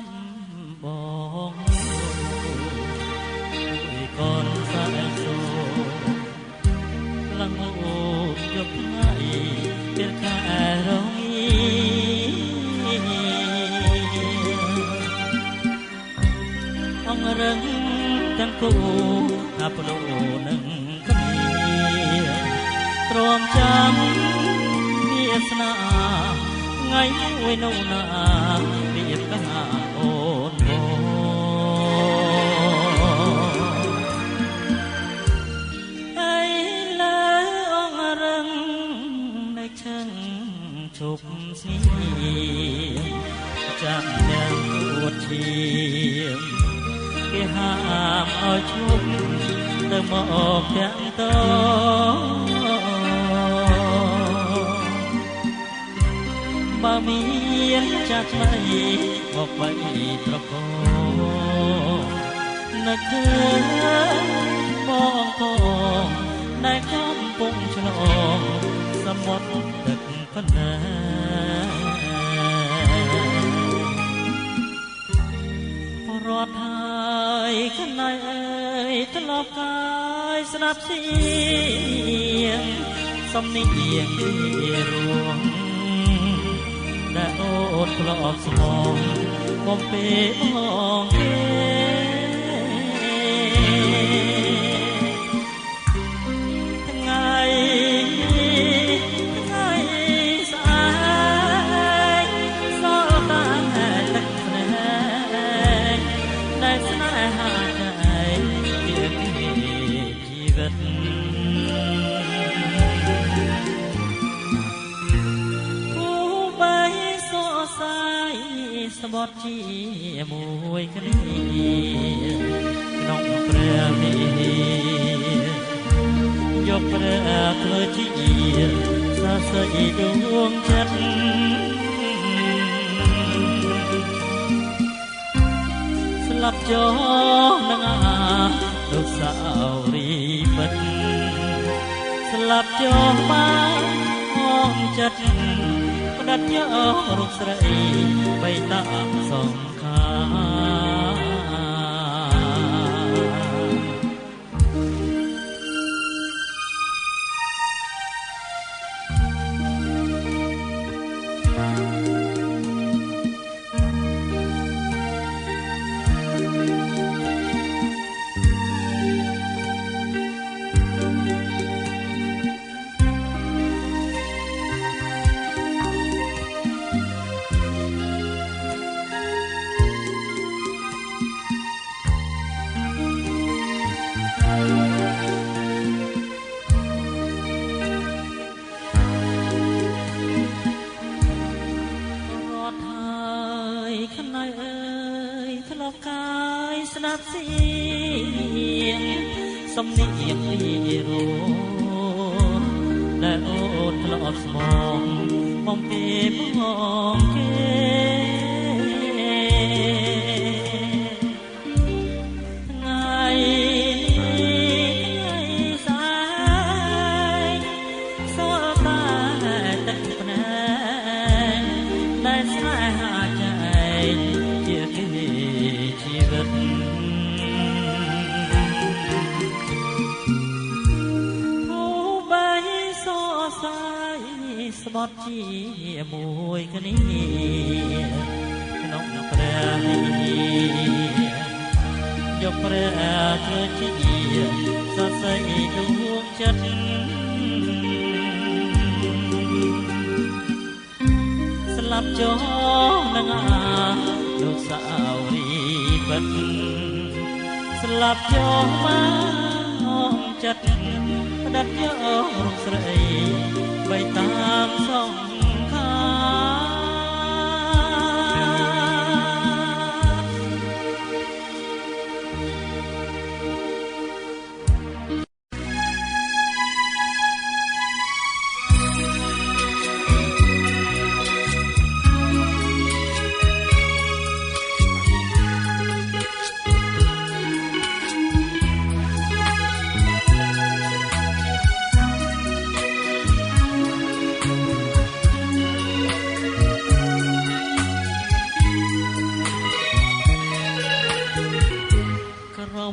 ចាំបងអើយកូនសាសូលងអូនយកថ្ងៃពេលខែរងាអងរឹងទាំងគូអាប់ដូនឹងគ្នាទ្រាំចាំវាសនាថ្ងៃមួយនោះណារៀបការអូនបងអីលើអងរឹងនៅឈឹងជប់ស្ងៀមចាំទាំងពួតឈាមគេហាមឲ្យជប់ទៅមកទាំងតបើមានចាស់ថ្មីមកបីត្រកនឹកឃើញបងផងដែលកំពុងឆ្លងសមុទ្រទឹកកណ្ដាលរត់ហើយខ្នើយអើយធ្លាប់កាយស្ដាប់សៀងសំនៀងពីរួងដែលអូនធ្លាប់ស្មងបំពេបងគេថ្ងៃស្អែកសល់តាទឹកភ្នែកដែលស្នេហាใจជាជីវិតស្បត់ជាមួយគ្នាក្នុងព្រះវិហារយកព្រះធ្វើជាសរសៃដួងចិត្តស្លាប់ចោលនឹងអនុស្សាវរីយ៍ពិតស្លាប់ចោលបានអងចិត្តផ្ដាច់យករូបស្រីបីតាសងខាសំនៀងពីរោដែលអូនធ្លាប់ស្មងបំពេបងគេថ្ងៃស្អែកសល់តាទឹកភ្នែកដែលស្នេហាใจជាជីវិតស្បត់ជាមួយគ្នាក្នុងព្រះវិហារយកព្រះធ្វើជាសរសៃដួងចិត្តស្លាប់ចោលនឹងអនុស្សាវរីយ៍ពិតស្លាប់ចោលមកអងចិត្តផ្ដាច់យករូបស្រីបីតាមសងខា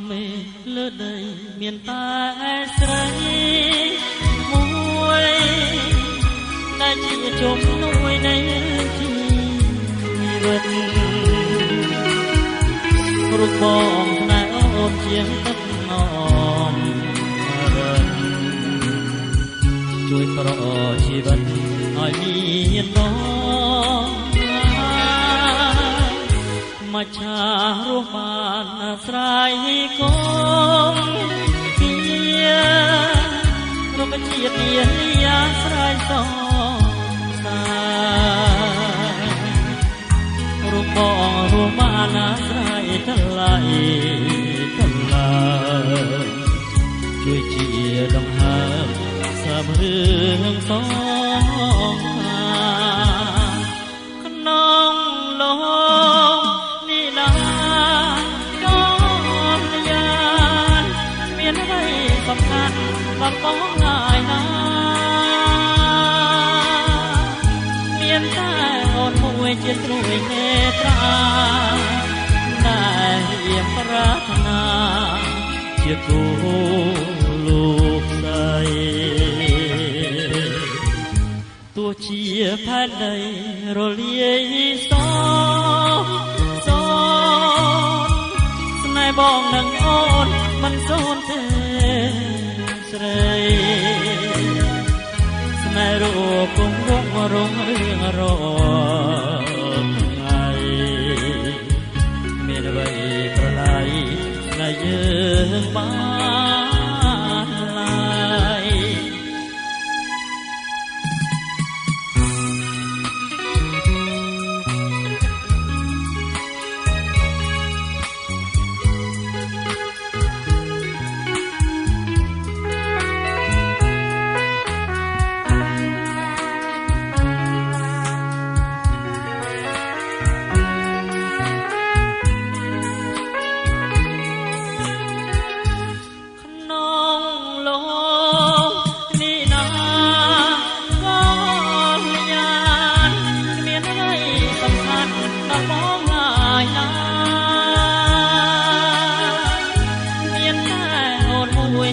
មេលើដីមានតែស្រីមួយដែលជាជំនួយនៃជីវិតរូបបងស្នេហ៍អូនជាងទឹកនំរឹងជួយប្រជីវិតឲ្យមានបងមកឆារស់បានអាស្រ័យគុំពីរុក្ខជាតិមានអាស្រ័យសងសារូបបងរស់បានអាស្រ័យថ្លៃជួយជាដង្ហើមសាបរឿងសងក្នុងលោកនេះណាក៏យ៉ាងមានអ្វីសំខាន់បំពងងាយណាមានតែអូនមួយជាត្រួយមេត្រាដែលរៀបប្រាថ្នាជាគូលោកស្រីទោះជាផែនដីរលាយសោស្នេហ៍បងនឹងអូនមិនសូន្យទេស្រីស្នេហ៍រូបគង់វងរងរឿងរថ្ងៃមានអ្វីប្រឡាយស្នេហ៍យើងបានឡាយ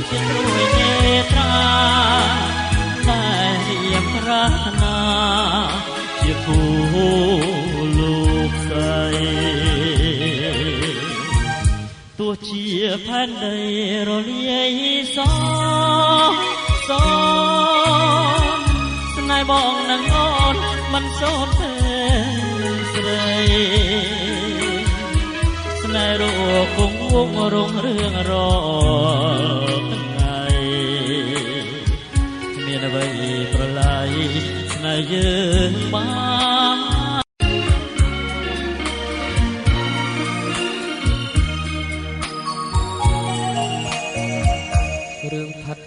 ជាត្រួយមេត្រាតែរៀបប្រាថ្នាជាគូលោកស្រីទោះជាផែនដីរលាយសោស្នេហ៍បងនឹងអូនមិនសូន្យទេស្រីស្នេហ៍រូបគង់វងរងរឿងរថ្ងៃមានអ្វីប្រឡាយស្នេហ៍យើងបានរឿងផាត់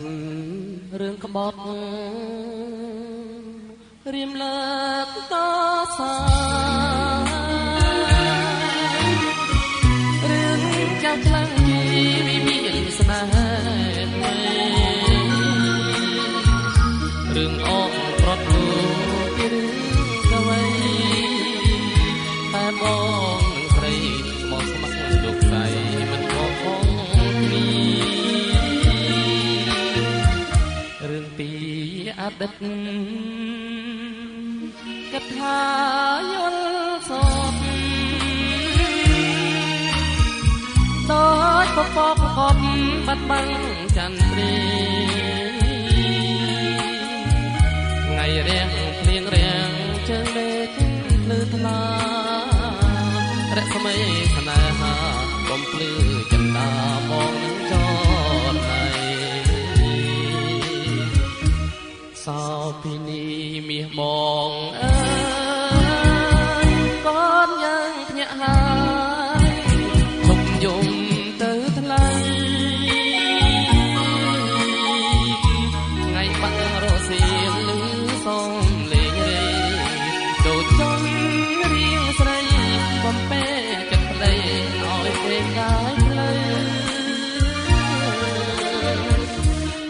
រឿងក្បត់រៀមលើកតសារឿងចាស់ខ្លាំងជីវិមានស្នេហ៍រឿងអងប្រត់ទូពីរឿងកវីតែបងនឹងស្រីមកស្ម័គ្រលោកស្រីមិនខកផងគ្នារឿងពីអតីតគិតថាយល់សពដោយពពកកបបាត់បង់ចន្ទព្រីថ្ងៃរៀងភ្លៀងរៀងជើងមេឃភ្លឺថ្លារស្មីស្នេហាបំភ្លឺចិន្តាមកនឹងចតណៃសោពីនេះមាសបងអើយកូនយើងភ្ញាក់ហើយជុំយំទៅថ្លៃថ្ងៃបាក់រសៀលលឺសំលេងរេដូចចង់រៀងស្រីបំពេចិត្តប្តីឲ្យពេលកាយផ្លូវ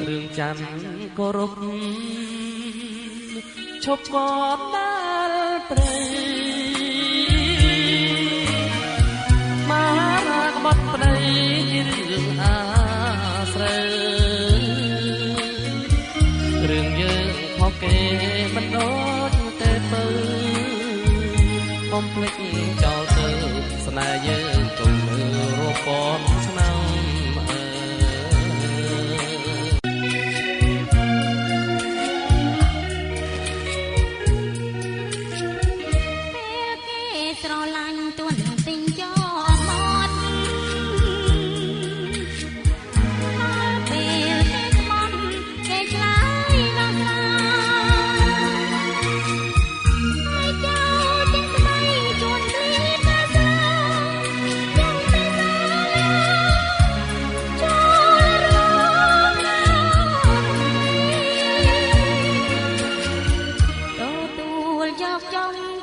រឿងចាំគោរពឈប់កត់ដាល់ព្រៃមហារាក្បត់ ប្តីជារឿងអាស្រូវរឿងយើងខុសគេមិនដូចទេទៅកុំភ្លេចចោលទៅស្នេហ៍យើងទុំមើលរាប់ពាន់ឆ្នាំស្រឡាញ់ទួនទិញចោមត់ដល់ពេលគេស្មន់គេឆ្លើយដល់ស្រាហើយចោលទាំងស្ដីជួនទីប្រាសាយ៉ាងទៅសាលាចូលរងទទួលយកចង់